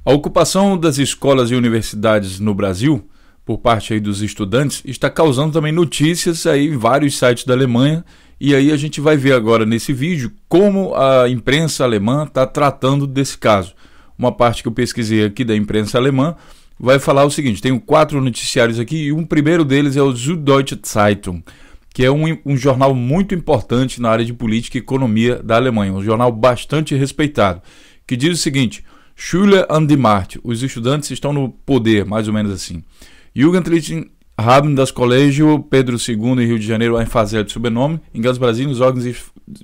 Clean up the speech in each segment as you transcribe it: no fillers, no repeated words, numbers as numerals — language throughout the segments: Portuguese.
A ocupação das escolas e universidades no Brasil, por parte aí dos estudantes, está causando também notícias aí em vários sites da Alemanha. E aí a gente vai ver agora nesse vídeo como a imprensa alemã está tratando desse caso. Uma parte que eu pesquisei aqui da imprensa alemã vai falar o seguinte: tenho 4 noticiários aqui e um primeiro deles é o Süddeutsche Zeitung, que é um jornal muito importante na área de política e economia da Alemanha, um jornal bastante respeitado, que diz o seguinte: Schüler an die Macht, os estudantes estão no poder, mais ou menos assim. Jugendlichen haben das Colégio Pedro II em Rio de Janeiro ein Versehen übernommen. In ganz Brasilien sorgen sich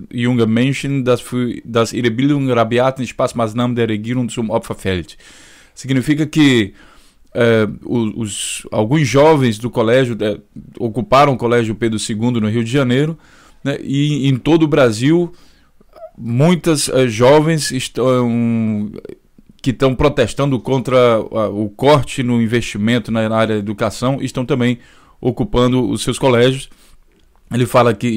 junge Menschen, dass ihre Bildung rabiaten Spaßmaßnahmen der Regierung zum Opfer fällt. Significa que alguns jovens do colégio ocuparam o Colégio Pedro II no Rio de Janeiro, né, e em todo o Brasil muitas jovens que estão protestando contra o corte no investimento na área da educação estão também ocupando os seus colégios. Ele fala que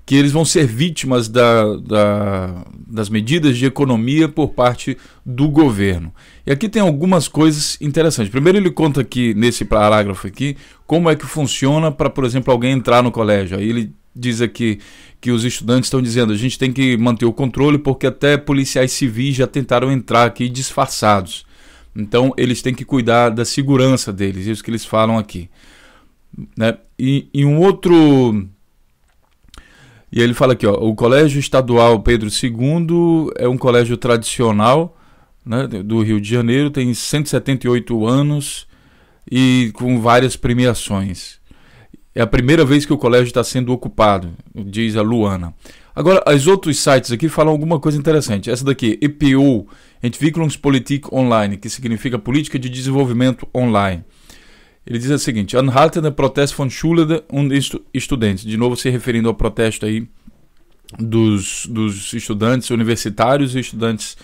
que eles vão ser vítimas das medidas de economia por parte do governo. E aqui tem algumas coisas interessantes. Primeiro ele conta aqui, nesse parágrafo aqui, como é que funciona para, por exemplo, alguém entrar no colégio. Aí ele diz aqui que os estudantes estão dizendo: a gente tem que manter o controle porque até policiais civis já tentaram entrar aqui disfarçados. Então eles têm que cuidar da segurança deles, isso que eles falam aqui, né? E um outro... E ele fala aqui, ó, o Colégio Estadual Pedro II é um colégio tradicional, né, do Rio de Janeiro, tem 178 anos e com várias premiações. É a primeira vez que o colégio está sendo ocupado, diz a Luana. Agora, os outros sites aqui falam alguma coisa interessante. Essa daqui, EPO, Entwicklungspolitik Online, que significa Política de Desenvolvimento Online. Ele diz o seguinte: anhaltender Protest von Schülern und Studenten. De novo, se referindo ao protesto aí dos estudantes universitários e estudantes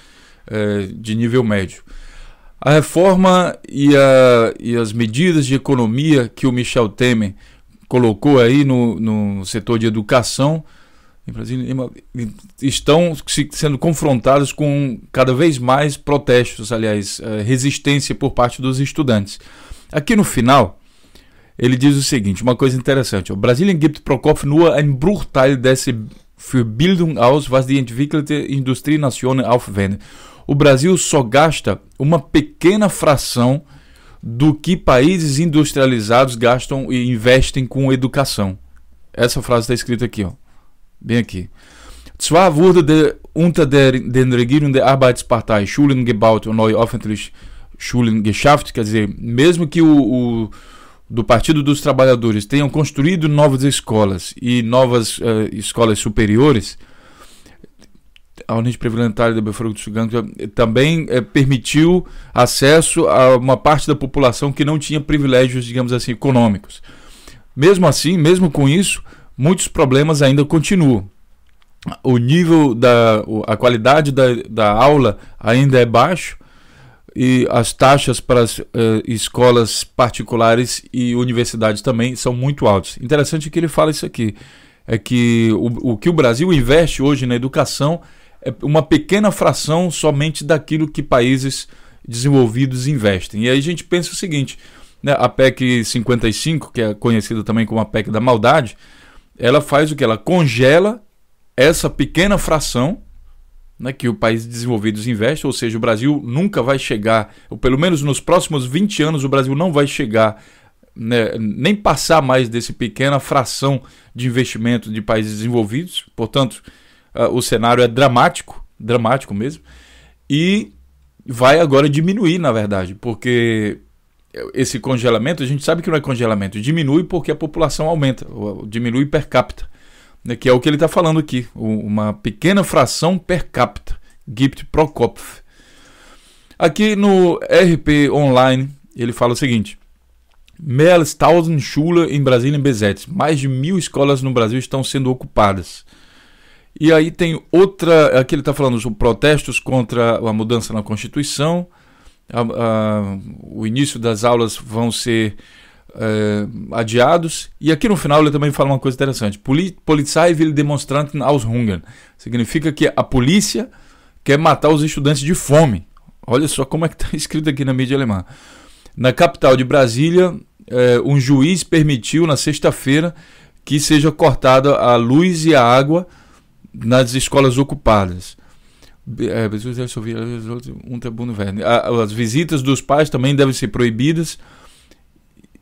de nível médio. A reforma e as medidas de economia que o Michel Temer colocou aí no setor de educação em Brasília estão sendo confrontadas com cada vez mais protestos, aliás, resistência por parte dos estudantes. Aqui no final, ele diz o seguinte, uma coisa interessante: Brasilien gibt pro Kopf nur ein Bruchteil desse für Bildung aus, was die entwickelte Industrienationen aufwenden. O Brasil só gasta uma pequena fração do que países industrializados gastam e investem com educação. Essa frase está escrita aqui, ó, bem aqui. Zwar wurde unter den Regierungen der Arbeitspartei Schulen gebaut und neue öffentliche Schulen geschafft, quer dizer, mesmo que do Partido dos Trabalhadores tenham construído novas escolas e novas escolas superiores, a União Privilegiada da Beförderung também permitiu acesso a uma parte da população que não tinha privilégios, digamos assim, econômicos. Mesmo assim, mesmo com isso, muitos problemas ainda continuam. O nível a qualidade da aula ainda é baixo e as taxas para as escolas particulares e universidades também são muito altas. Interessante que ele fala isso aqui, é que o que o Brasil investe hoje na educação é uma pequena fração somente daquilo que países desenvolvidos investem. E aí a gente pensa o seguinte, né, a PEC 55, que é conhecida também como a PEC da maldade, ela faz o que? Ela congela essa pequena fração, né, que o país desenvolvidos investe, ou seja, o Brasil nunca vai chegar, ou pelo menos nos próximos 20 anos o Brasil não vai chegar, né, nem passar mais desse pequena fração de investimento de países desenvolvidos. Portanto, o cenário é dramático mesmo, e vai agora diminuir, na verdade, porque esse congelamento, a gente sabe que não é congelamento, diminui porque a população aumenta, diminui per capita, né, que é o que ele está falando aqui, uma pequena fração per capita, gibt pro Kopf. Aqui no RP Online, ele fala o seguinte: mehr als 1000 Schulen em Brasília besetzt, mais de 1000 escolas no Brasil estão sendo ocupadas. E aí tem outra, aqui ele está falando sobre protestos contra a mudança na Constituição, o início das aulas vão ser adiados, e aqui no final ele também fala uma coisa interessante: Polizei will Demonstranten aushungern, significa que a polícia quer matar os estudantes de fome. Olha só como é que está escrito aqui na mídia alemã. Na capital de Brasília, um juiz permitiu na sexta-feira que seja cortada a luz e a água nas escolas ocupadas. As visitas dos pais também devem ser proibidas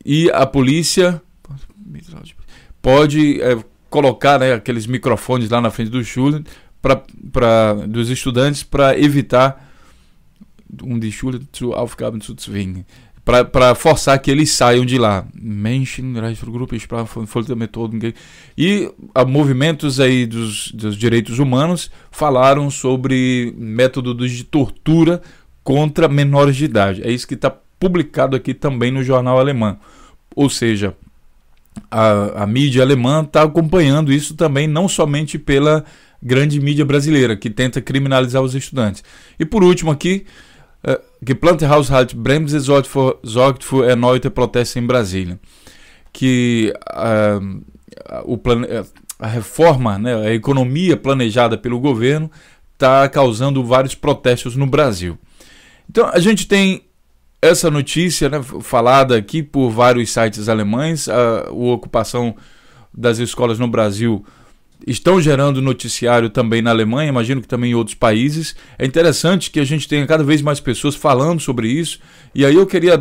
e a polícia pode colocar, né, aqueles microfones lá na frente do Schule dos estudantes para evitar die Schule zu Aufgaben zu zwingen, para forçar que eles saiam de lá. E movimentos aí dos direitos humanos falaram sobre métodos de tortura contra menores de idade. É isso que está publicado aqui também no jornal alemão. Ou seja, a mídia alemã está acompanhando isso também, não somente pela grande mídia brasileira, que tenta criminalizar os estudantes. E por último aqui, geplante Haushaltsbremse sorgt für erneute Proteste em Brasília. Que a reforma, né, a economia planejada pelo governo está causando vários protestos no Brasil. Então a gente tem essa notícia, né, falada aqui por vários sites alemães. A ocupação das escolas no Brasil estão gerando noticiário também na Alemanha, imagino que também em outros países. É interessante que a gente tenha cada vez mais pessoas falando sobre isso. E aí eu queria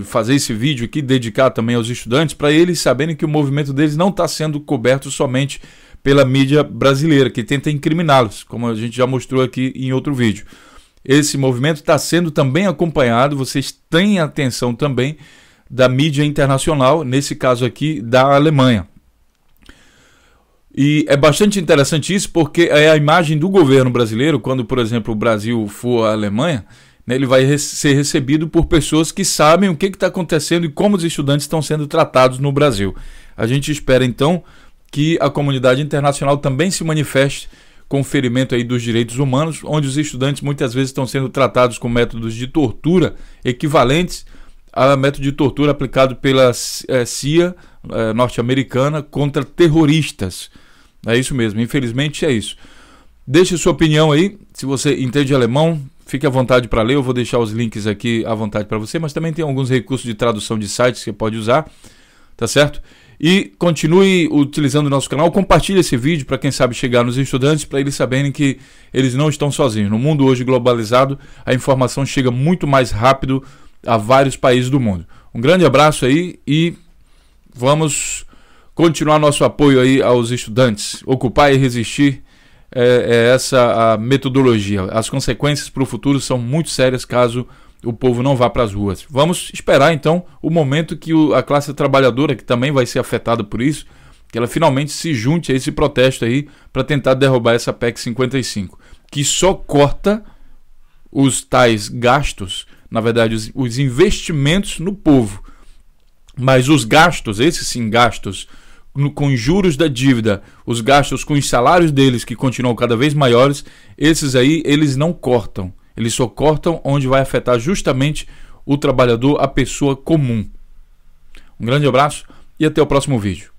fazer esse vídeo aqui, dedicar também aos estudantes, para eles saberem que o movimento deles não está sendo coberto somente pela mídia brasileira, que tenta incriminá-los, como a gente já mostrou aqui em outro vídeo. Esse movimento está sendo também acompanhado, vocês têm atenção também da mídia internacional, nesse caso aqui da Alemanha. E é bastante interessante isso, porque é a imagem do governo brasileiro, quando, por exemplo, o Brasil for à Alemanha, né, ele vai ser recebido por pessoas que sabem o que está acontecendo e como os estudantes estão sendo tratados no Brasil. A gente espera, então, que a comunidade internacional também se manifeste com o ferimento aí dos direitos humanos, onde os estudantes muitas vezes estão sendo tratados com métodos de tortura equivalentes a método de tortura aplicado pela CIA norte-americana contra terroristas. É isso mesmo, infelizmente é isso. Deixe sua opinião aí, se você entende alemão, fique à vontade para ler, eu vou deixar os links aqui à vontade para você, mas também tem alguns recursos de tradução de sites que você pode usar, tá certo? E continue utilizando o nosso canal, compartilhe esse vídeo para quem sabe chegar nos estudantes, para eles saberem que eles não estão sozinhos. No mundo hoje globalizado, a informação chega muito mais rápido a vários países do mundo. Um grande abraço aí e vamos continuar nosso apoio aí aos estudantes. Ocupar e resistir é essa a metodologia. As consequências para o futuro são muito sérias caso o povo não vá para as ruas. Vamos esperar então o momento que a classe trabalhadora, que também vai ser afetada por isso, que ela finalmente se junte a esse protesto aí para tentar derrubar essa PEC 55, que só corta os tais gastos, na verdade os investimentos no povo, mas os gastos, esses sim gastos com os juros da dívida, os gastos com os salários deles que continuam cada vez maiores, esses aí eles não cortam. Eles só cortam onde vai afetar justamente o trabalhador, a pessoa comum. Um grande abraço e até o próximo vídeo.